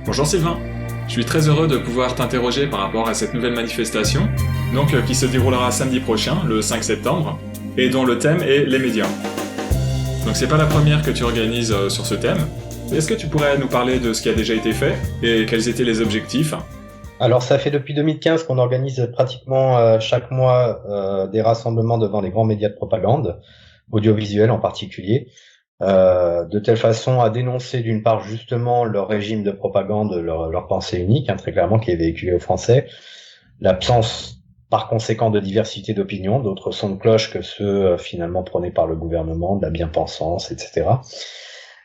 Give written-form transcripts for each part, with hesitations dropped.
Bonjour Sylvain, je suis très heureux de pouvoir t'interroger par rapport à cette nouvelle manifestation, qui se déroulera samedi prochain, le 5 septembre, et dont le thème est les médias. Donc c'est pas la première que tu organises sur ce thème. Est-ce que tu pourrais nous parler de ce qui a déjà été fait et quels étaient les objectifs? Alors ça fait depuis 2015 qu'on organise pratiquement chaque mois des rassemblements devant les grands médias de propagande, audiovisuels en particulier, de telle façon à dénoncer d'une part justement leur régime de propagande, leur pensée unique, très clairement, qui est véhiculée aux Français, l'absence par conséquent de diversité d'opinions, d'autres sons de cloche que ceux finalement prônés par le gouvernement, de la bien-pensance, etc.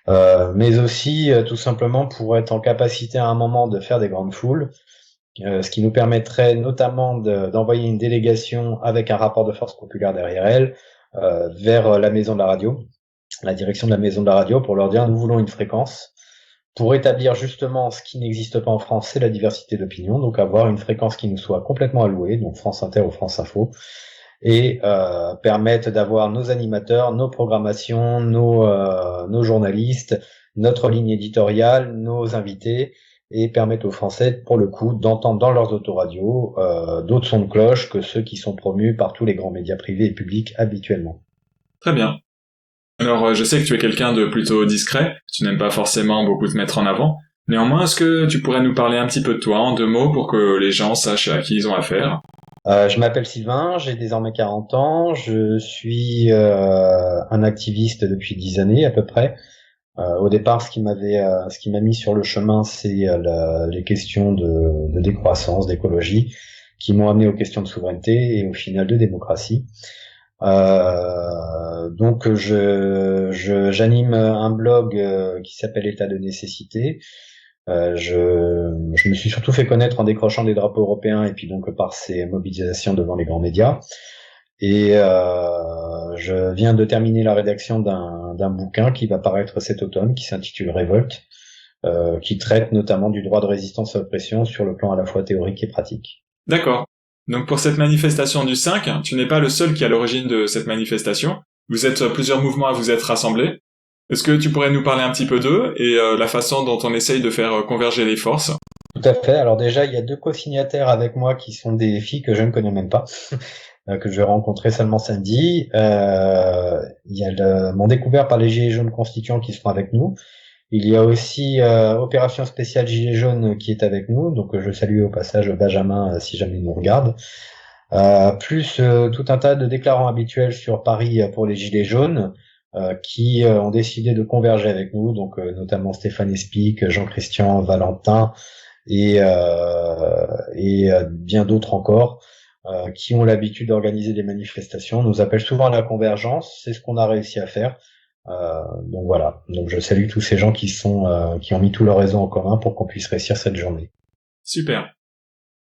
Mais aussi tout simplement pour être en capacité à un moment de faire des grandes foules, ce qui nous permettrait notamment d'envoyer une délégation avec un rapport de force populaire derrière elle vers la maison de la radio, la direction de la maison de la radio, pour leur dire nous voulons une fréquence pour établir justement ce qui n'existe pas en France, c'est la diversité d'opinion, donc avoir une fréquence qui nous soit complètement allouée, donc France Inter ou France Info, et permettre d'avoir nos animateurs, nos programmations, nos journalistes, notre ligne éditoriale, nos invités, et permettre aux Français, pour le coup, d'entendre dans leurs autoradios d'autres sons de cloche que ceux qui sont promus par tous les grands médias privés et publics habituellement. Très bien. Alors je sais que tu es quelqu'un de plutôt discret, tu n'aimes pas forcément beaucoup te mettre en avant. Néanmoins, est-ce que tu pourrais nous parler un petit peu de toi en 2 mots pour que les gens sachent à qui ils ont affaire? Je m'appelle Sylvain, j'ai désormais 40 ans, je suis un activiste depuis 10 années à peu près. Au départ, ce qui m'a mis sur le chemin, c'est les questions de décroissance, d'écologie, qui m'ont amené aux questions de souveraineté et au final de démocratie. Donc, j'anime un blog qui s'appelle État de nécessité. Je me suis surtout fait connaître en décrochant des drapeaux européens et puis donc par ces mobilisations devant les grands médias. Et je viens de terminer la rédaction d'un bouquin qui va paraître cet automne, qui s'intitule Révolte, qui traite notamment du droit de résistance à l'oppression sur le plan à la fois théorique et pratique. D'accord. Donc pour cette manifestation du 5, tu n'es pas le seul qui est à l'origine de cette manifestation. Vous êtes plusieurs mouvements à vous être rassemblés. Est-ce que tu pourrais nous parler un petit peu d'eux et la façon dont on essaye de faire converger les forces? Tout à fait. Alors déjà, il y a 2 co-signataires avec moi qui sont des filles que je ne connais même pas. Que je vais rencontrer seulement samedi. Il y a mon découvert par les Gilets jaunes constituants qui seront avec nous. Il y a aussi Opération spéciale Gilets jaunes qui est avec nous. Donc je salue au passage Benjamin si jamais il nous regarde. Plus tout un tas de déclarants habituels sur Paris pour les Gilets jaunes qui ont décidé de converger avec nous. Donc notamment Stéphane Espic, Jean-Christian Valentin et bien d'autres encore. Qui ont l'habitude d'organiser des manifestations, nous appellent souvent à la convergence, c'est ce qu'on a réussi à faire. Donc voilà, donc je salue tous ces gens qui ont mis tout leur réseau en commun pour qu'on puisse réussir cette journée. Super.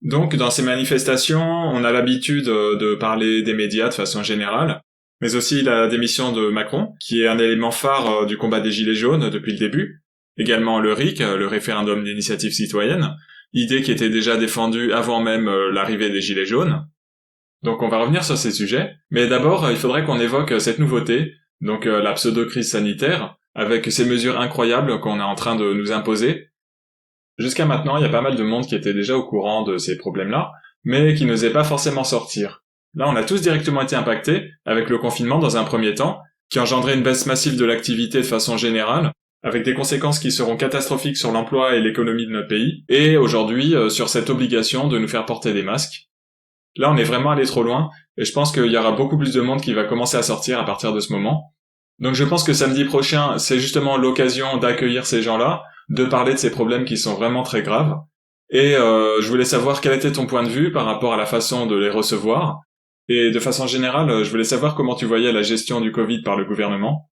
Donc dans ces manifestations, on a l'habitude de parler des médias de façon générale, mais aussi la démission de Macron, qui est un élément phare du combat des Gilets jaunes depuis le début. Également le RIC, le référendum d'initiative citoyenne, idée qui était déjà défendue avant même l'arrivée des Gilets jaunes. Donc on va revenir sur ces sujets, mais d'abord il faudrait qu'on évoque cette nouveauté, donc la pseudo-crise sanitaire, avec ces mesures incroyables qu'on est en train de nous imposer. Jusqu'à maintenant, il y a pas mal de monde qui était déjà au courant de ces problèmes-là, mais qui n'osait pas forcément sortir. Là, on a tous directement été impactés, avec le confinement dans un premier temps, qui engendrait une baisse massive de l'activité de façon générale, avec des conséquences qui seront catastrophiques sur l'emploi et l'économie de notre pays, et aujourd'hui sur cette obligation de nous faire porter des masques. Là, on est vraiment allé trop loin, et je pense qu'il y aura beaucoup plus de monde qui va commencer à sortir à partir de ce moment. Donc je pense que samedi prochain, c'est justement l'occasion d'accueillir ces gens-là, de parler de ces problèmes qui sont vraiment très graves. Et je voulais savoir quel était ton point de vue par rapport à la façon de les recevoir. Et de façon générale, je voulais savoir comment tu voyais la gestion du Covid par le gouvernement.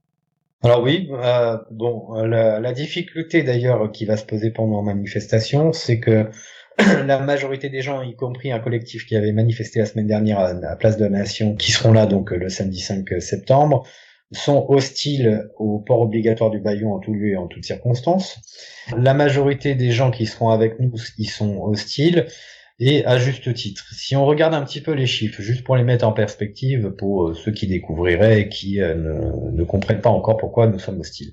Alors oui, la difficulté d'ailleurs qui va se poser pendant la manifestation, c'est que la majorité des gens, y compris un collectif qui avait manifesté la semaine dernière à la Place de la Nation, qui seront là donc le samedi 5 septembre, sont hostiles au port obligatoire du bâillon en tout lieu et en toutes circonstances. La majorité des gens qui seront avec nous, ils sont hostiles, et à juste titre. Si on regarde un petit peu les chiffres, juste pour les mettre en perspective pour ceux qui découvriraient et qui ne comprennent pas encore pourquoi nous sommes hostiles.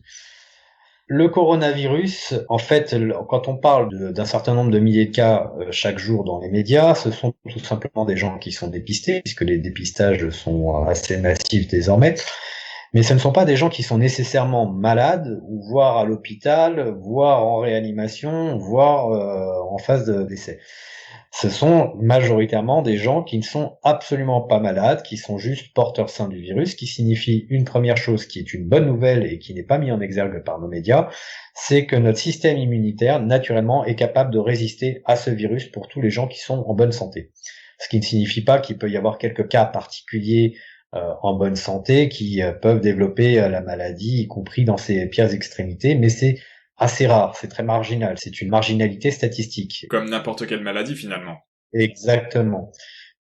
Le coronavirus, en fait, quand on parle d'un certain nombre de milliers de cas chaque jour dans les médias, ce sont tout simplement des gens qui sont dépistés, puisque les dépistages sont assez massifs désormais. Mais ce ne sont pas des gens qui sont nécessairement malades, ou voire à l'hôpital, voire en réanimation, voire en phase de décès. Ce sont majoritairement des gens qui ne sont absolument pas malades, qui sont juste porteurs sains du virus, qui signifie une première chose qui est une bonne nouvelle et qui n'est pas mis en exergue par nos médias, c'est que notre système immunitaire, naturellement, est capable de résister à ce virus pour tous les gens qui sont en bonne santé. Ce qui ne signifie pas qu'il peut y avoir quelques cas particuliers en bonne santé qui peuvent développer la maladie, y compris dans ses pires extrémités, mais c'est assez rare, c'est très marginal, c'est une marginalité statistique. Comme n'importe quelle maladie finalement. Exactement.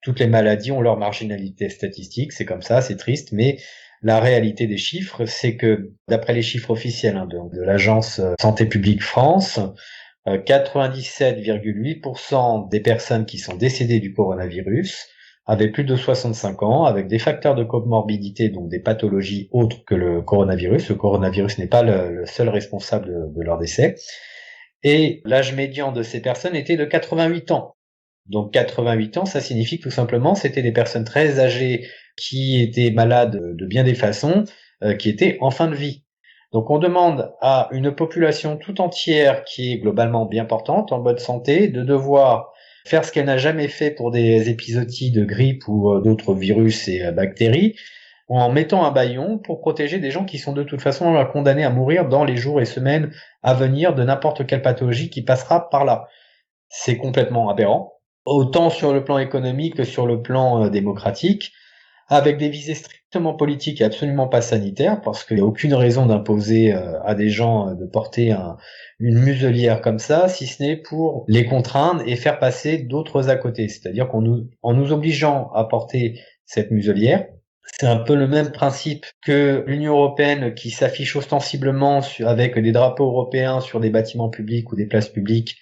Toutes les maladies ont leur marginalité statistique, c'est comme ça, c'est triste, mais la réalité des chiffres, c'est que d'après les chiffres officiels de l'Agence Santé publique France, 97,8% des personnes qui sont décédées du coronavirus avaient plus de 65 ans, avec des facteurs de comorbidité, donc des pathologies autres que le coronavirus. Le coronavirus n'est pas le seul responsable de leur décès. Et l'âge médian de ces personnes était de 88 ans. Donc 88 ans, ça signifie que tout simplement, c'était des personnes très âgées qui étaient malades de bien des façons, qui étaient en fin de vie. Donc on demande à une population tout entière qui est globalement bien portante, en bonne santé, de devoir faire ce qu'elle n'a jamais fait pour des épisodies de grippe ou d'autres virus et bactéries, en mettant un bâillon pour protéger des gens qui sont de toute façon condamnés à mourir dans les jours et semaines à venir de n'importe quelle pathologie qui passera par là. C'est complètement aberrant, autant sur le plan économique que sur le plan démocratique, avec des visées strictement politiques et absolument pas sanitaires, parce qu'il n'y a aucune raison d'imposer à des gens de porter une muselière comme ça, si ce n'est pour les contraindre et faire passer d'autres à côté. C'est-à-dire en nous obligeant à porter cette muselière, c'est un peu le même principe que l'Union européenne qui s'affiche ostensiblement avec des drapeaux européens sur des bâtiments publics ou des places publiques,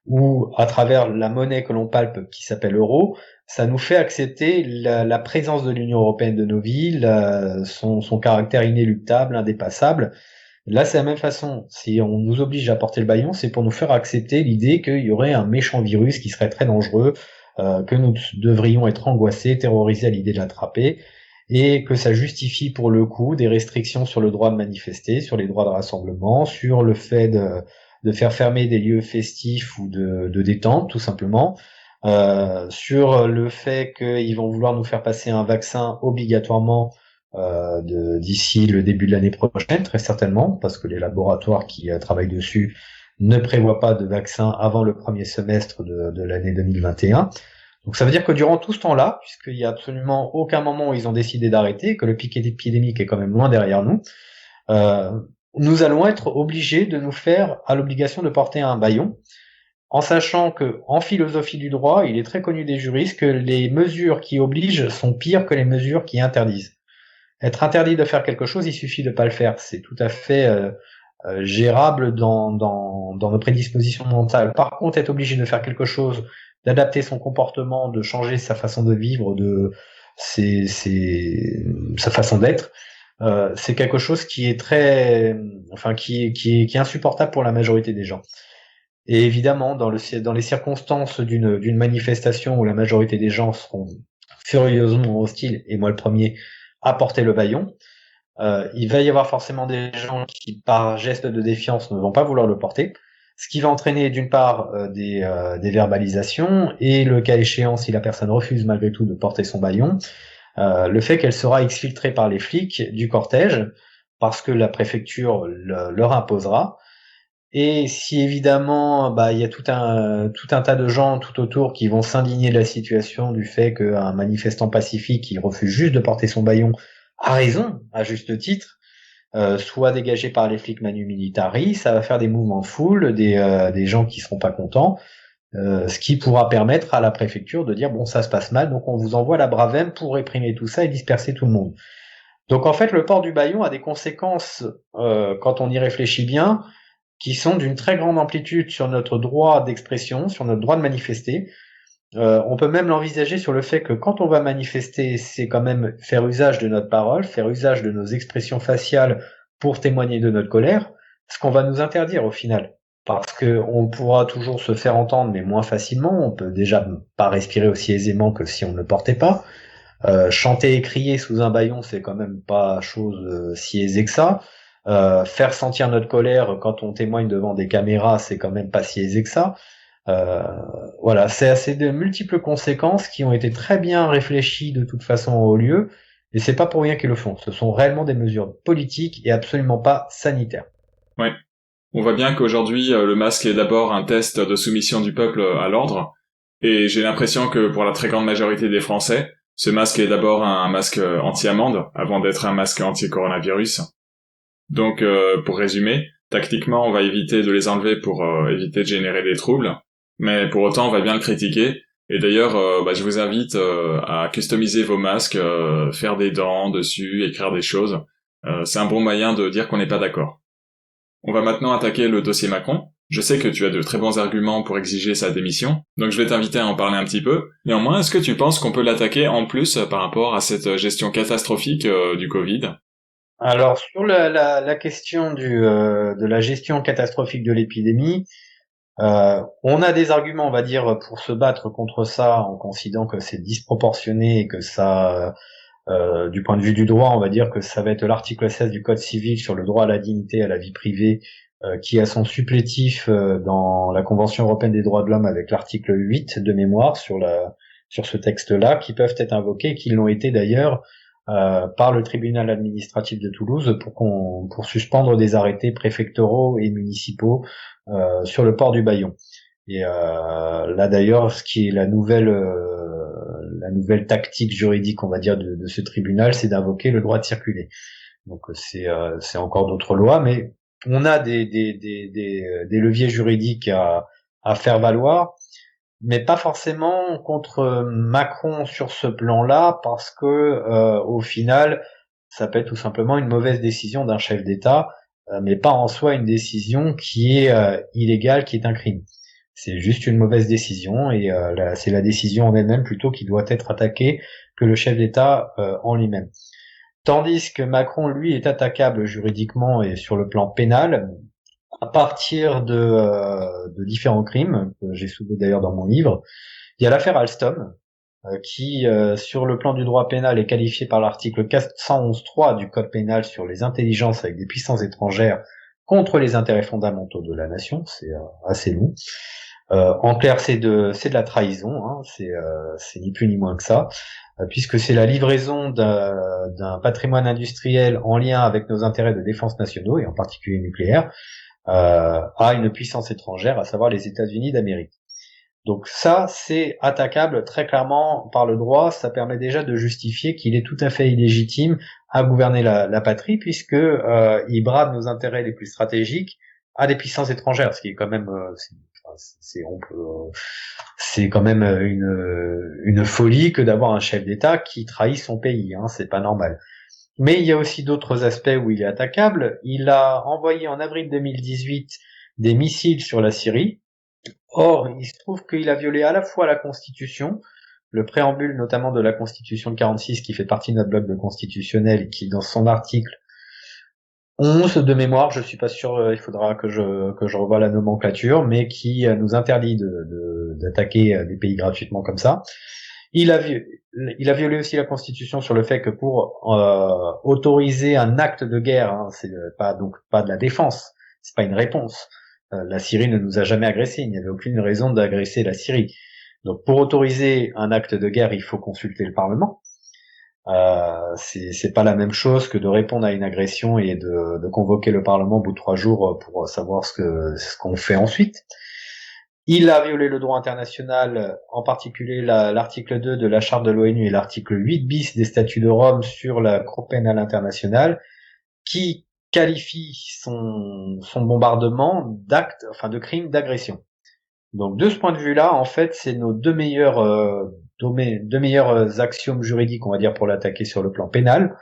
ou à travers la monnaie que l'on palpe qui s'appelle euro, ça nous fait accepter la présence de l'Union européenne de nos villes, son caractère inéluctable, indépassable. Là, c'est la même façon. Si on nous oblige à porter le bâillon, c'est pour nous faire accepter l'idée qu'il y aurait un méchant virus qui serait très dangereux, que nous devrions être angoissés, terrorisés à l'idée de l'attraper, et que ça justifie pour le coup des restrictions sur le droit de manifester, sur les droits de rassemblement, sur le fait de faire fermer des lieux festifs ou de détente, tout simplement, sur le fait qu'ils vont vouloir nous faire passer un vaccin obligatoirement d'ici le début de l'année prochaine, très certainement, parce que les laboratoires qui travaillent dessus ne prévoient pas de vaccin avant le premier semestre de l'année 2021. Donc ça veut dire que durant tout ce temps-là, puisqu'il y a absolument aucun moment où ils ont décidé d'arrêter, que le pic épidémique est quand même loin derrière nous, nous allons être obligés de nous faire à l'obligation de porter un bâillon, en sachant que, en philosophie du droit, il est très connu des juristes que les mesures qui obligent sont pires que les mesures qui interdisent. Être interdit de faire quelque chose, il suffit de pas le faire. C'est tout à fait gérable dans nos prédispositions mentales. Par contre, être obligé de faire quelque chose, d'adapter son comportement, de changer sa façon de vivre, sa façon d'être, c'est quelque chose qui est qui est insupportable pour la majorité des gens. Et évidemment, dans les circonstances d'une manifestation où la majorité des gens seront furieusement hostiles, et moi le premier, à porter le bâillon, il va y avoir forcément des gens qui, par geste de défiance, ne vont pas vouloir le porter, ce qui va entraîner d'une part des verbalisations, et le cas échéant, si la personne refuse malgré tout de porter son bâillon, le fait qu'elle sera exfiltrée par les flics du cortège, parce que la préfecture leur imposera. Et si évidemment, il y a tout un tas de gens tout autour qui vont s'indigner de la situation du fait qu'un manifestant pacifique qui refuse juste de porter son bâillon a raison, à juste titre, soit dégagé par les flics manu militari, ça va faire des mouvements de foule, des gens qui seront pas contents, ce qui pourra permettre à la préfecture de dire bon, ça se passe mal, donc on vous envoie la Bravem pour réprimer tout ça et disperser tout le monde. Donc en fait, le port du bâillon a des conséquences, quand on y réfléchit bien, qui sont d'une très grande amplitude sur notre droit d'expression, sur notre droit de manifester. On peut même l'envisager sur le fait que quand on va manifester, c'est quand même faire usage de notre parole, faire usage de nos expressions faciales pour témoigner de notre colère. ce qu'on va nous interdire au final. Parce que on pourra toujours se faire entendre, mais moins facilement. On peut déjà pas respirer aussi aisément que si on ne le portait pas. Chanter et crier sous un bâillon, c'est quand même pas chose si aisée que ça. Faire sentir notre colère quand on témoigne devant des caméras, c'est quand même pas si aisé que ça. Euh, voilà, c'est assez de multiples conséquences qui ont été très bien réfléchies de toute façon au lieu, et c'est pas pour rien qu'ils le font. Ce sont réellement des mesures politiques et absolument pas sanitaires. Ouais. On voit bien qu'aujourd'hui, le masque est d'abord un test de soumission du peuple à l'ordre, et j'ai l'impression que pour la très grande majorité des Français, ce masque est d'abord un masque anti-amende, avant d'être un masque anti-coronavirus. Donc, pour résumer, tactiquement, on va éviter de les enlever pour éviter de générer des troubles, mais pour autant, on va bien le critiquer. Et d'ailleurs, je vous invite à customiser vos masques, faire des dents dessus, écrire des choses. C'est un bon moyen de dire qu'on n'est pas d'accord. On va maintenant attaquer le dossier Macron. Je sais que tu as de très bons arguments pour exiger sa démission, donc je vais t'inviter à en parler un petit peu. Néanmoins, est-ce que tu penses qu'on peut l'attaquer en plus par rapport à cette gestion catastrophique du Covid ? Alors sur la question de la gestion catastrophique de l'épidémie, on a des arguments, on va dire, pour se battre contre ça, en considérant que c'est disproportionné et que ça, du point de vue du droit, on va dire que ça va être l'article 16 du Code civil sur le droit à la dignité et à la vie privée, qui a son supplétif dans la Convention européenne des droits de l'homme avec l'article 8 de mémoire sur ce texte-là, qui peuvent être invoqués, et qui l'ont été d'ailleurs par le tribunal administratif de Toulouse pour suspendre des arrêtés préfectoraux et municipaux sur le port du bâillon. Et là d'ailleurs, ce qui est la nouvelle tactique juridique, on va dire, de ce tribunal, c'est d'invoquer le droit de circuler. Donc c'est encore d'autres lois, mais on a des leviers juridiques à faire valoir, mais pas forcément contre Macron sur ce plan-là, parce que au final, ça peut être tout simplement une mauvaise décision d'un chef d'État, mais pas en soi une décision qui est illégale, qui est un crime. C'est juste une mauvaise décision, et c'est la décision en elle-même plutôt qui doit être attaquée que le chef d'État en lui-même. Tandis que Macron, lui, est attaquable juridiquement et sur le plan pénal à partir de différents crimes que j'ai soulevés d'ailleurs dans mon livre. Il y a l'affaire Alstom, qui, sur le plan du droit pénal, est qualifiée par l'article 411.3 du Code pénal sur les intelligences avec des puissances étrangères contre les intérêts fondamentaux de la nation. C'est assez long. En clair, c'est de la trahison, hein, c'est ni plus ni moins que ça, puisque c'est la livraison d'un patrimoine industriel en lien avec nos intérêts de défense nationaux, et en particulier nucléaire, à une puissance étrangère, à savoir les États-Unis d'Amérique. Donc ça, c'est attaquable très clairement par le droit. Ça permet déjà de justifier qu'il est tout à fait illégitime à gouverner la patrie, puisque il brade nos intérêts les plus stratégiques à des puissances étrangères, ce qui est quand même c'est quand même une folie que d'avoir un chef d'État qui trahit son pays, hein, c'est pas normal. Mais il y a aussi d'autres aspects où il est attaquable. Il a envoyé en avril 2018 des missiles sur la Syrie. Or, il se trouve qu'il a violé à la fois la Constitution, le préambule notamment de la Constitution de 46 qui fait partie de notre bloc de constitutionnel, qui dans son article 11 de mémoire, je suis pas sûr, il faudra que je revoie la nomenclature, mais qui nous interdit d'attaquer des pays gratuitement comme ça. Il a violé aussi la Constitution sur le fait que pour autoriser un acte de guerre, hein, c'est pas de la défense, c'est pas une réponse. La Syrie ne nous a jamais agressés, il n'y avait aucune raison d'agresser la Syrie. Donc pour autoriser un acte de guerre, il faut consulter le Parlement. C'est pas la même chose que de répondre à une agression et de convoquer le Parlement au bout de 3 jours pour savoir ce qu'on fait ensuite. Il a violé le droit international, en particulier l'article 2 de la Charte de l'ONU et l'article 8 bis des Statuts de Rome sur la Cour pénale internationale, qui qualifie son bombardement de crime d'agression. Donc de ce point de vue-là, en fait, c'est nos deux meilleurs axiomes juridiques, on va dire, pour l'attaquer sur le plan pénal.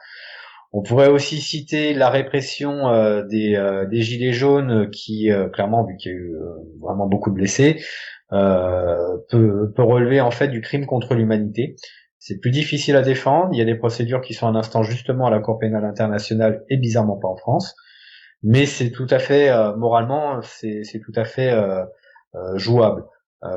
On pourrait aussi citer la répression des gilets jaunes qui, clairement, vu qu'il y a eu vraiment beaucoup de blessés, peut relever en fait du crime contre l'humanité. C'est plus difficile à défendre. Il y a des procédures qui sont un instant justement à la Cour pénale internationale et bizarrement pas en France. mais c'est tout à fait moralement, c'est tout à fait jouable.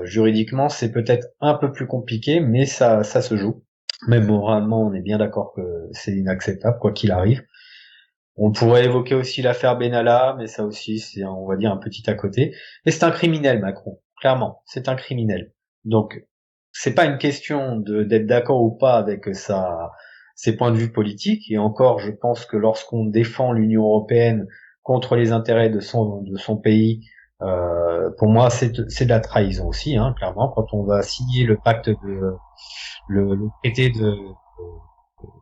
Juridiquement, c'est peut-être un peu plus compliqué, mais ça se joue. Même moralement, on est bien d'accord que c'est inacceptable, quoi qu'il arrive. On pourrait évoquer aussi l'affaire Benalla, mais ça aussi, c'est, on va dire, un petit à côté. Et c'est un criminel, Macron. Clairement, c'est un criminel. Donc, c'est pas une question d'être d'accord ou pas avec ses points de vue politiques. Et encore, je pense que lorsqu'on défend l'Union européenne contre les intérêts de son pays, pour moi, c'est de la trahison aussi, hein, clairement. Quand on va signer le pacte le traité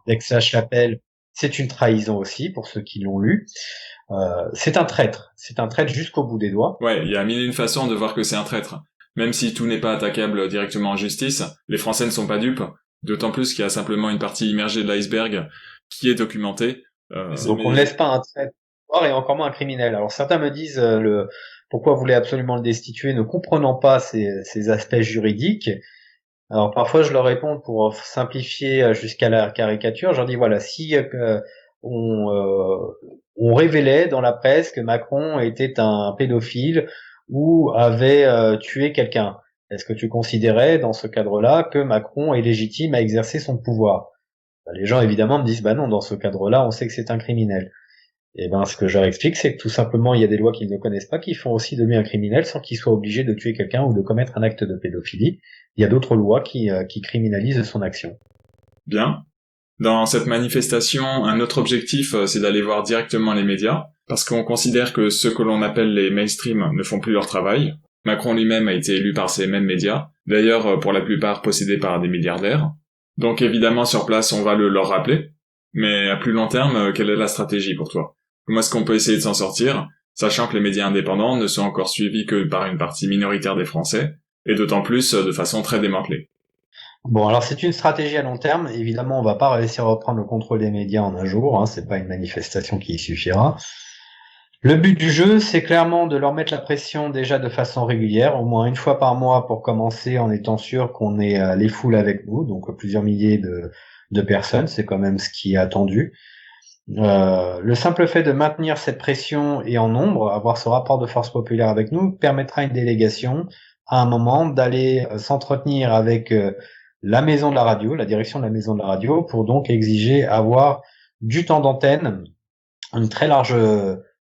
d'Aix-la-Chapelle, c'est une trahison aussi pour ceux qui l'ont lu. C'est un traître. C'est un traître jusqu'au bout des doigts. Ouais, il y a mille et une façons de voir que c'est un traître. Même si tout n'est pas attaquable directement en justice, les Français ne sont pas dupes, d'autant plus qu'il y a simplement une partie immergée de l'iceberg qui est documentée. Donc on ne laisse pas un traître et encore moins un criminel. Alors certains me disent pourquoi vous voulez absolument le destituer, ne comprenant pas ces aspects juridiques. Alors parfois je leur réponds pour simplifier jusqu'à la caricature, je leur dis voilà, si on, on révélait dans la presse que Macron était un pédophile ou avait tué quelqu'un, est-ce que tu considérais dans ce cadre-là que Macron est légitime à exercer son pouvoir? Les gens évidemment me disent bah non, dans ce cadre-là, on sait que c'est un criminel. Et ben ce que je leur explique, c'est que tout simplement il y a des lois qu'ils ne connaissent pas qui font aussi de lui un criminel sans qu'il soit obligé de tuer quelqu'un ou de commettre un acte de pédophilie. Il y a d'autres lois qui criminalisent son action. Bien. Dans cette manifestation, un autre objectif, c'est d'aller voir directement les médias, parce qu'on considère que ceux que l'on appelle les mainstream ne font plus leur travail. Macron lui-même a été élu par ces mêmes médias, d'ailleurs pour la plupart possédés par des milliardaires. Donc évidemment sur place on va leur rappeler, mais à plus long terme, quelle est la stratégie pour toi? Comment est-ce qu'on peut essayer de s'en sortir, sachant que les médias indépendants ne sont encore suivis que par une partie minoritaire des Français, et d'autant plus de façon très démantelée? Bon, alors c'est une stratégie à long terme. Évidemment, on va pas réussir à reprendre le contrôle des médias en un jour. Hein, c'est pas une manifestation qui y suffira. Le but du jeu, c'est clairement de leur mettre la pression déjà de façon régulière, au moins une fois par mois pour commencer, en étant sûr qu'on ait les foules avec nous, donc plusieurs milliers de personnes. C'est quand même ce qui est attendu. Le simple fait de maintenir cette pression et en nombre, avoir ce rapport de force populaire avec nous, permettra à une délégation, à un moment, d'aller s'entretenir avec la maison de la radio, la direction de la maison de la radio, pour donc exiger avoir du temps d'antenne, une très large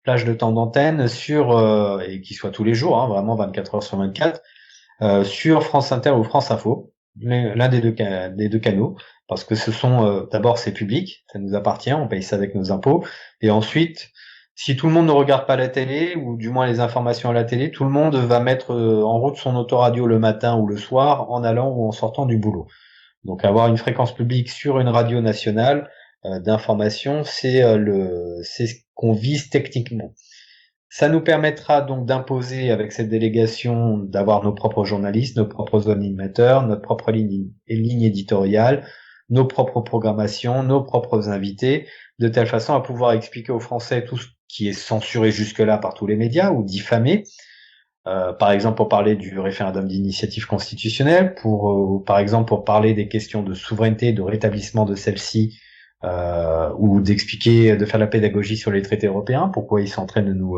plage de temps d'antenne sur et qui soit tous les jours, hein, vraiment 24 heures sur 24, sur France Inter ou France Info, l'un des deux canaux, parce que ce sont d'abord c'est public, ça nous appartient, on paye ça avec nos impôts, et ensuite si tout le monde ne regarde pas la télé, ou du moins les informations à la télé, tout le monde va mettre en route son autoradio le matin ou le soir, en allant ou en sortant du boulot. Donc avoir une fréquence publique sur une radio nationale d'information, c'est ce qu'on vise techniquement. Ça nous permettra donc d'imposer avec cette délégation d'avoir nos propres journalistes, nos propres animateurs, notre propre ligne éditoriale, nos propres programmations, nos propres invités, de telle façon à pouvoir expliquer aux Français tout ce qui est censuré jusque-là par tous les médias ou diffamé. Par exemple, pour parler du référendum d'initiative constitutionnelle, par exemple pour parler des questions de souveraineté, de rétablissement de celle-ci, ou d'expliquer, de faire la pédagogie sur les traités européens, pourquoi ils sont en train de nous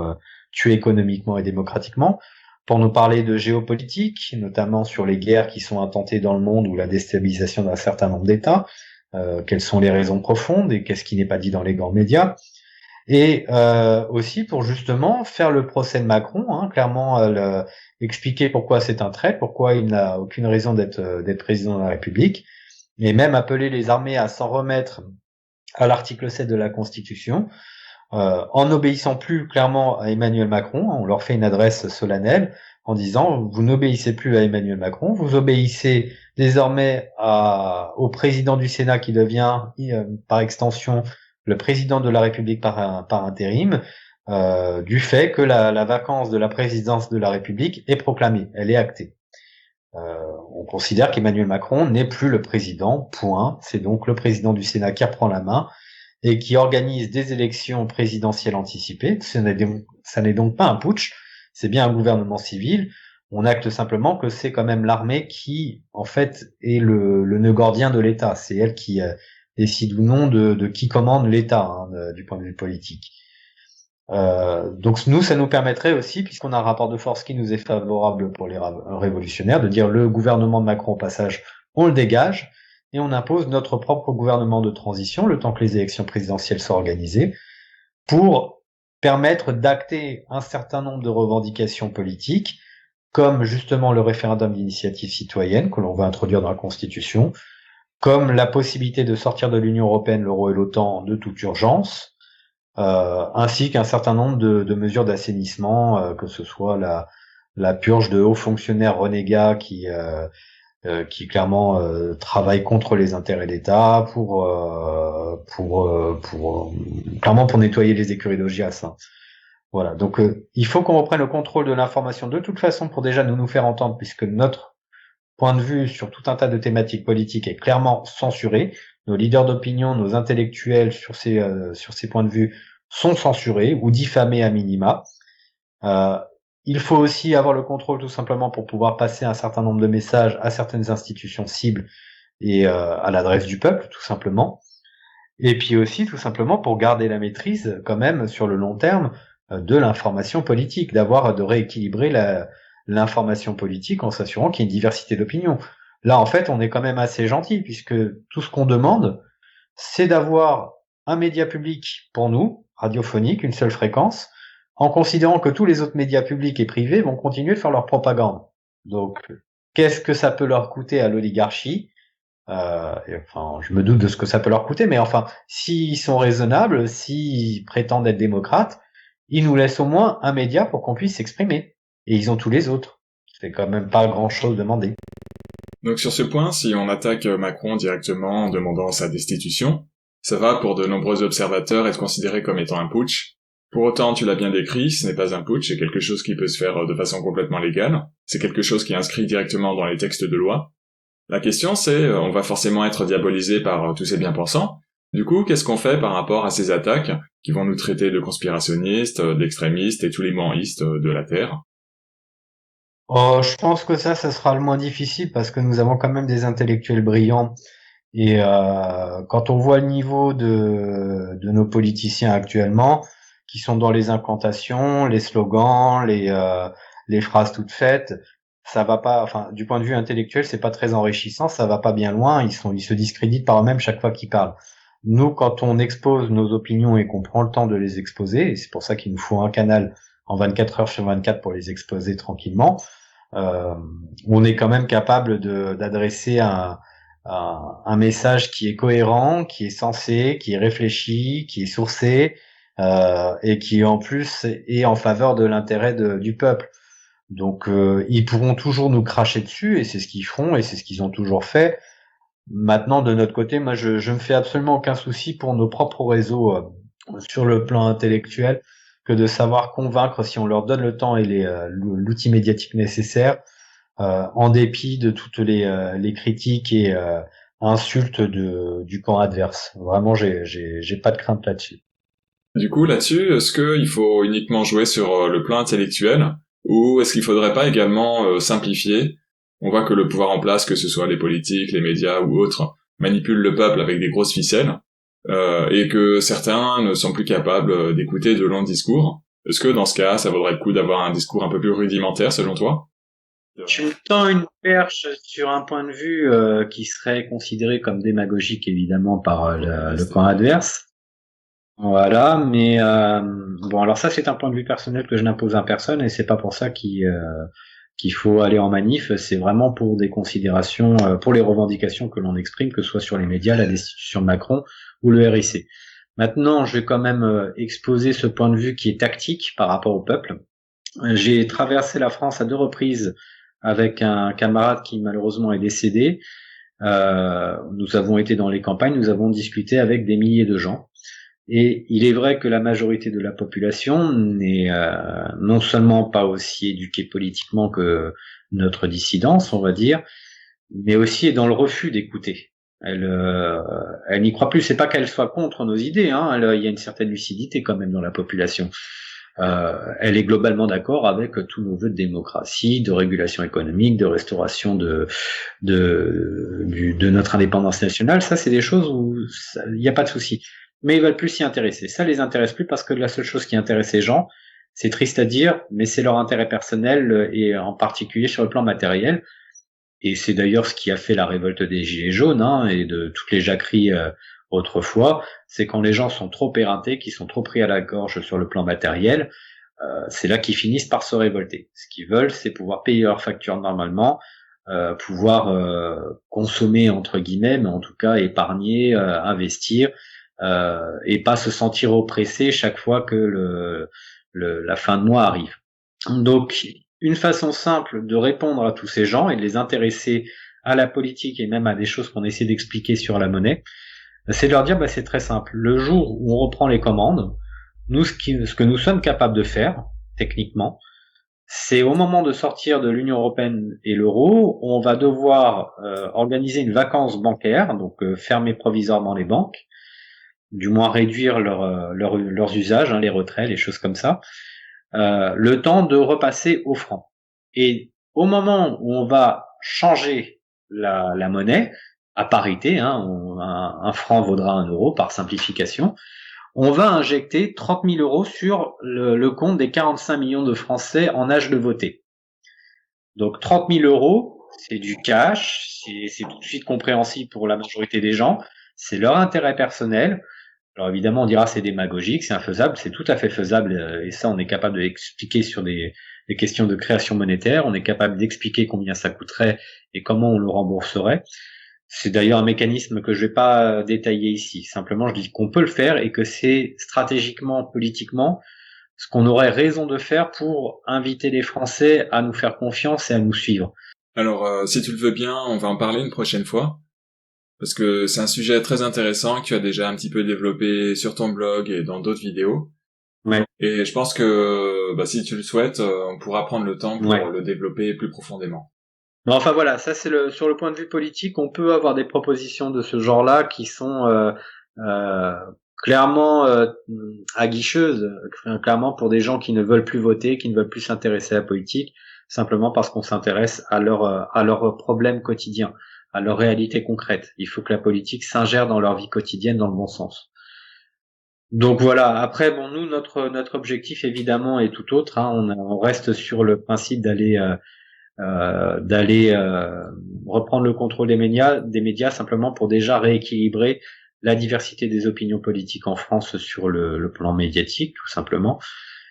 tuer économiquement et démocratiquement, pour nous parler de géopolitique, notamment sur les guerres qui sont intentées dans le monde ou la déstabilisation d'un certain nombre d'États, quelles sont les raisons profondes et qu'est-ce qui n'est pas dit dans les grands médias, et aussi pour justement faire le procès de Macron, hein, clairement expliquer pourquoi c'est un traître, pourquoi il n'a aucune raison d'être président de la République, et même appeler les armées à s'en remettre à l'article 7 de la Constitution, en n'obéissant plus clairement à Emmanuel Macron. On leur fait une adresse solennelle en disant vous n'obéissez plus à Emmanuel Macron, vous obéissez désormais au président du Sénat qui devient par extension le président de la République par intérim, du fait que la vacance de la présidence de la République est proclamée, elle est actée. On considère qu'Emmanuel Macron n'est plus le président, point. C'est donc le président du Sénat qui reprend la main et qui organise des élections présidentielles anticipées. Ça n'est donc pas un putsch, c'est bien un gouvernement civil. On acte simplement que c'est quand même l'armée qui, en fait, est le nœud gordien de l'État. C'est elle qui décide ou non de qui commande l'État, hein, du point de vue politique. Donc nous, ça nous permettrait aussi, puisqu'on a un rapport de force qui nous est favorable pour les révolutionnaires, de dire le gouvernement de Macron au passage, on le dégage et on impose notre propre gouvernement de transition le temps que les élections présidentielles soient organisées pour permettre d'acter un certain nombre de revendications politiques, comme justement le référendum d'initiative citoyenne que l'on va introduire dans la Constitution, comme la possibilité de sortir de l'Union européenne, l'euro et l'OTAN de toute urgence, ainsi qu'un certain nombre de mesures d'assainissement, que ce soit la purge de hauts fonctionnaires renégats qui clairement travaillent contre les intérêts d'État clairement pour nettoyer les écuries d'Augias. Hein. Voilà. Donc il faut qu'on reprenne le contrôle de l'information de toute façon pour déjà nous faire entendre, puisque notre point de vue sur tout un tas de thématiques politiques est clairement censuré. Nos leaders d'opinion, nos intellectuels sur ces points de vue sont censurés ou diffamés à minima. Il faut aussi avoir le contrôle tout simplement pour pouvoir passer un certain nombre de messages à certaines institutions cibles et à l'adresse du peuple, tout simplement. Et puis aussi tout simplement pour garder la maîtrise quand même sur le long terme de l'information politique, de rééquilibrer l'information politique en s'assurant qu'il y ait une diversité d'opinions. Là, en fait, on est quand même assez gentil, puisque tout ce qu'on demande, c'est d'avoir un média public pour nous, radiophonique, une seule fréquence, en considérant que tous les autres médias publics et privés vont continuer de faire leur propagande. Donc, qu'est-ce que ça peut leur coûter à l'oligarchie ? Je me doute de ce que ça peut leur coûter, mais enfin, s'ils sont raisonnables, s'ils prétendent être démocrates, ils nous laissent au moins un média pour qu'on puisse s'exprimer. Et ils ont tous les autres. C'est quand même pas grand-chose demandé. Donc sur ce point, si on attaque Macron directement en demandant sa destitution, ça va pour de nombreux observateurs être considéré comme étant un putsch. Pour autant, tu l'as bien décrit, ce n'est pas un putsch, c'est quelque chose qui peut se faire de façon complètement légale, c'est quelque chose qui est inscrit directement dans les textes de loi. La question c'est, on va forcément être diabolisé par tous ces bien-pensants. Du coup, qu'est-ce qu'on fait par rapport à ces attaques qui vont nous traiter de conspirationnistes, d'extrémistes et tous les moristes de la Terre ? Je pense que ça sera le moins difficile parce que nous avons quand même des intellectuels brillants et quand on voit le niveau de nos politiciens actuellement, qui sont dans les incantations, les slogans, les phrases toutes faites, ça va pas, enfin, du point de vue intellectuel, c'est pas très enrichissant, ça va pas bien loin, ils se discréditent par eux-mêmes chaque fois qu'ils parlent. Nous, quand on expose nos opinions et qu'on prend le temps de les exposer, et c'est pour ça qu'il nous faut un canal en 24 heures sur 24 pour les exposer tranquillement, on est quand même capable d'adresser un message qui est cohérent, qui est sensé, qui est réfléchi, qui est sourcé, et qui en plus est en faveur de l'intérêt du peuple. Donc ils pourront toujours nous cracher dessus, et c'est ce qu'ils feront, et c'est ce qu'ils ont toujours fait. Maintenant, de notre côté, moi je me fais absolument aucun souci pour nos propres réseaux sur le plan intellectuel, que de savoir convaincre, si on leur donne le temps et l'outil médiatique nécessaire, en dépit de toutes les critiques et insultes du camp adverse. Vraiment, j'ai pas de crainte là-dessus. Du coup, là-dessus, est-ce qu'il faut uniquement jouer sur le plan intellectuel, ou est-ce qu'il faudrait pas également simplifier ? On voit que le pouvoir en place, que ce soit les politiques, les médias ou autres, manipule le peuple avec des grosses ficelles, et que certains ne sont plus capables d'écouter de longs discours. Est-ce que dans ce cas, ça vaudrait le coup d'avoir un discours un peu plus rudimentaire, selon toi ? Tu me tends une perche sur un point de vue qui serait considéré comme démagogique, évidemment, par le camp adverse. Voilà, mais bon, alors ça, c'est un point de vue personnel que je n'impose à personne, et c'est pas pour ça qu'il faut aller en manif. C'est vraiment pour des considérations, pour les revendications que l'on exprime, que ce soit sur les médias, la destitution de Macron ou le RIC. Maintenant, je vais quand même exposer ce point de vue qui est tactique par rapport au peuple. J'ai traversé la France à 2 reprises avec un camarade qui malheureusement est décédé. Nous avons été dans les campagnes, nous avons discuté avec des milliers de gens. Et il est vrai que la majorité de la population n'est non seulement pas aussi éduquée politiquement que notre dissidence, on va dire, mais aussi est dans le refus d'écouter. Elle n'y croit plus. C'est pas qu'elle soit contre nos idées, hein. Il y a une certaine lucidité quand même dans la population. Elle est globalement d'accord avec tous nos vœux de démocratie, de régulation économique, de restauration de notre indépendance nationale. Ça, c'est des choses où il n'y a pas de souci. mais ils veulent plus s'y intéresser. Ça les intéresse plus parce que la seule chose qui intéresse les gens, c'est triste à dire, mais c'est leur intérêt personnel et en particulier sur le plan matériel. Et c'est d'ailleurs ce qui a fait la révolte des Gilets jaunes et de toutes les jacqueries autrefois, c'est quand les gens sont trop éreintés, qu'ils sont trop pris à la gorge sur le plan matériel, c'est là qu'ils finissent par se révolter. Ce qu'ils veulent, c'est pouvoir payer leurs factures normalement, pouvoir consommer entre guillemets, mais en tout cas épargner, investir, et pas se sentir oppressé chaque fois que la fin de mois arrive. Donc, une façon simple de répondre à tous ces gens et de les intéresser à la politique et même à des choses qu'on essaie d'expliquer sur la monnaie, c'est de leur dire, c'est très simple. Le jour où on reprend les commandes, nous, ce que nous sommes capables de faire, techniquement, c'est au moment de sortir de l'Union européenne et l'euro, on va devoir organiser une vacance bancaire, donc fermer provisoirement les banques, du moins réduire leurs usages, les retraits, les choses comme ça, le temps de repasser au franc. Et au moment où on va changer la monnaie, à parité, un franc vaudra 1 euro par simplification, on va injecter 30 000 euros sur le compte des 45 millions de Français en âge de voter. Donc 30 000 euros, c'est du cash, c'est tout de suite compréhensible pour la majorité des gens, c'est leur intérêt personnel. Alors évidemment, on dira c'est démagogique, c'est infaisable, c'est tout à fait faisable, et ça on est capable de l'expliquer sur des questions de création monétaire, on est capable d'expliquer combien ça coûterait et comment on le rembourserait. C'est d'ailleurs un mécanisme que je vais pas détailler ici, simplement je dis qu'on peut le faire et que c'est stratégiquement, politiquement, ce qu'on aurait raison de faire pour inviter les Français à nous faire confiance et à nous suivre. Alors, si tu le veux bien, on va en parler une prochaine fois. Parce que c'est un sujet très intéressant que tu as déjà un petit peu développé sur ton blog et dans d'autres vidéos. Ouais. Et je pense que si tu le souhaites, on pourra prendre le temps pour le développer plus profondément. Mais enfin voilà, ça c'est sur le point de vue politique, on peut avoir des propositions de ce genre-là qui sont clairement aguicheuses, clairement pour des gens qui ne veulent plus voter, qui ne veulent plus s'intéresser à la politique, simplement parce qu'on s'intéresse à leurs problèmes quotidiens, à leur réalité concrète. Il faut que la politique s'ingère dans leur vie quotidienne dans le bon sens. Donc voilà, après nous notre objectif évidemment est tout autre, on reste sur le principe d'aller reprendre le contrôle des médias simplement pour déjà rééquilibrer la diversité des opinions politiques en France sur le plan médiatique tout simplement,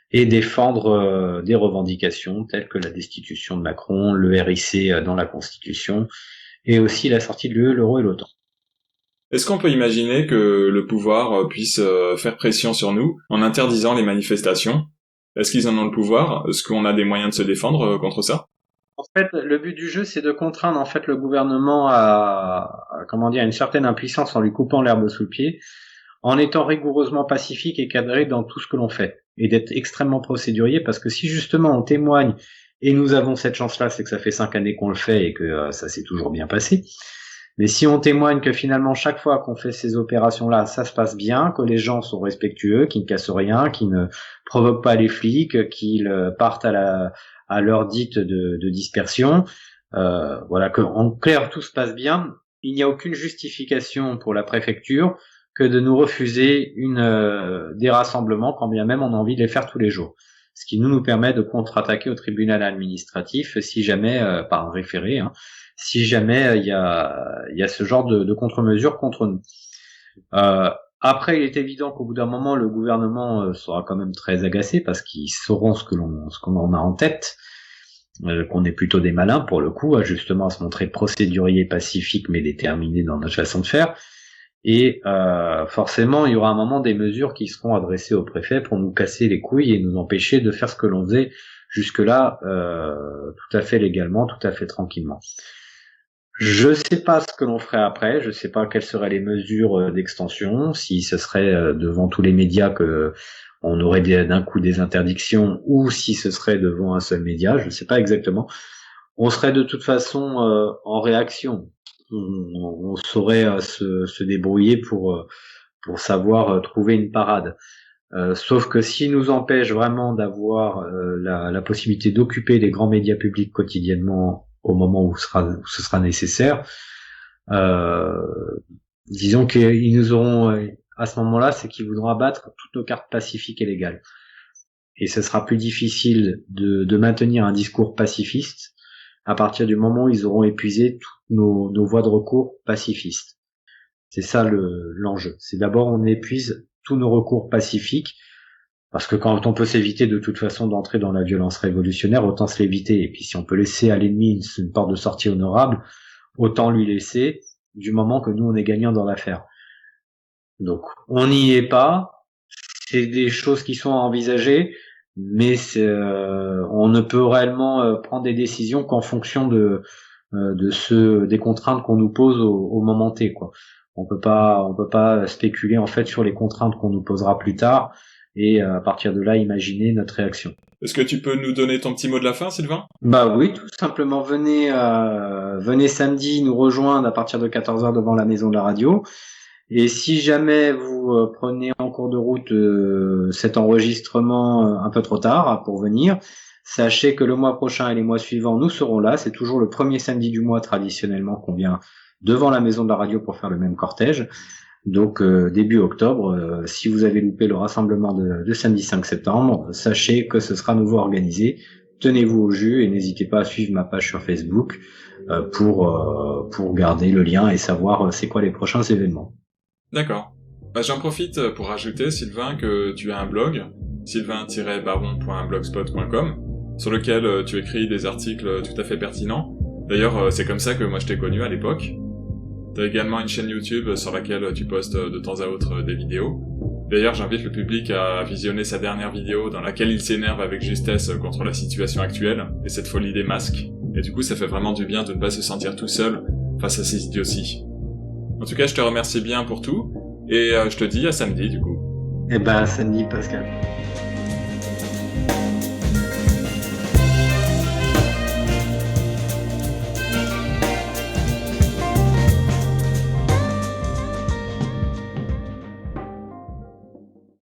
et défendre des revendications telles que la destitution de Macron, le RIC dans la Constitution, et aussi la sortie de l'UE, l'euro et l'OTAN. Est-ce qu'on peut imaginer que le pouvoir puisse faire pression sur nous en interdisant les manifestations? Est-ce qu'ils en ont le pouvoir? Est-ce qu'on a des moyens de se défendre contre ça? En fait, le but du jeu, c'est de contraindre le gouvernement à une certaine impuissance en lui coupant l'herbe sous le pied, en étant rigoureusement pacifique et cadré dans tout ce que l'on fait, et d'être extrêmement procédurier, parce que si justement on témoigne, et nous avons cette chance-là, c'est que ça fait 5 années qu'on le fait et que ça s'est toujours bien passé, mais si on témoigne que finalement chaque fois qu'on fait ces opérations-là, ça se passe bien, que les gens sont respectueux, qu'ils ne cassent rien, qu'ils ne provoquent pas les flics, qu'ils partent à l'heure dite de dispersion, que en clair tout se passe bien, il n'y a aucune justification pour la préfecture que de nous refuser des rassemblements quand bien même on a envie de les faire tous les jours. Ce qui nous permet de contre-attaquer au tribunal administratif si jamais, par un référé, si jamais il y a ce genre de contre-mesure contre nous. Après, il est évident qu'au bout d'un moment, le gouvernement sera quand même très agacé parce qu'ils sauront ce qu'on en a en tête, qu'on est plutôt des malins pour le coup, justement à se montrer procédurier, pacifique mais déterminé dans notre façon de faire. Et forcément, il y aura un moment des mesures qui seront adressées au préfet pour nous casser les couilles et nous empêcher de faire ce que l'on faisait jusque-là tout à fait légalement, tout à fait tranquillement. Je sais pas ce que l'on ferait après, je sais pas quelles seraient les mesures d'extension, si ce serait devant tous les médias que on aurait d'un coup des interdictions ou si ce serait devant un seul média, je sais pas exactement. On serait de toute façon en réaction. On saurait se débrouiller pour savoir trouver une parade. Sauf que s'il nous empêche vraiment d'avoir la possibilité d'occuper les grands médias publics quotidiennement au moment où ce sera nécessaire, disons qu'ils nous auront à ce moment-là, c'est qu'ils voudront abattre toutes nos cartes pacifiques et légales. Et ce sera plus difficile de maintenir un discours pacifiste à partir du moment où ils auront épuisé toutes nos voies de recours pacifistes. C'est ça l'enjeu. C'est d'abord on épuise tous nos recours pacifiques, parce que quand on peut s'éviter de toute façon d'entrer dans la violence révolutionnaire, autant se l'éviter. Et puis si on peut laisser à l'ennemi une porte de sortie honorable, autant lui laisser, du moment que nous on est gagnant dans l'affaire. Donc on n'y est pas, c'est des choses qui sont à envisager, mais on ne peut réellement prendre des décisions qu'en fonction des contraintes qu'on nous pose au moment T, quoi. On peut pas spéculer en fait sur les contraintes qu'on nous posera plus tard et à partir de là imaginer notre réaction. Est-ce que tu peux nous donner ton petit mot de la fin, Sylvain? Bah oui, tout simplement venez samedi nous rejoindre à partir de 14h devant la maison de la radio. Et si jamais vous prenez en cours de route cet enregistrement un peu trop tard pour venir, sachez que le mois prochain et les mois suivants, nous serons là. C'est toujours le premier samedi du mois traditionnellement qu'on vient devant la maison de la radio pour faire le même cortège. Donc début octobre, si vous avez loupé le rassemblement de samedi 5 septembre, sachez que ce sera à nouveau organisé. Tenez-vous au jus et n'hésitez pas à suivre ma page sur Facebook pour garder le lien et savoir c'est quoi les prochains événements. D'accord. J'en profite pour rajouter, Sylvain, que tu as un blog, sylvain-baron.blogspot.com, sur lequel tu écris des articles tout à fait pertinents. D'ailleurs, c'est comme ça que moi je t'ai connu à l'époque. T'as également une chaîne YouTube sur laquelle tu postes de temps à autre des vidéos. D'ailleurs, j'invite le public à visionner sa dernière vidéo dans laquelle il s'énerve avec justesse contre la situation actuelle et cette folie des masques. Et du coup, ça fait vraiment du bien de ne pas se sentir tout seul face à ces idioties. En tout cas, je te remercie bien pour tout, et je te dis à samedi, du coup. Eh ben, à samedi, Pascal.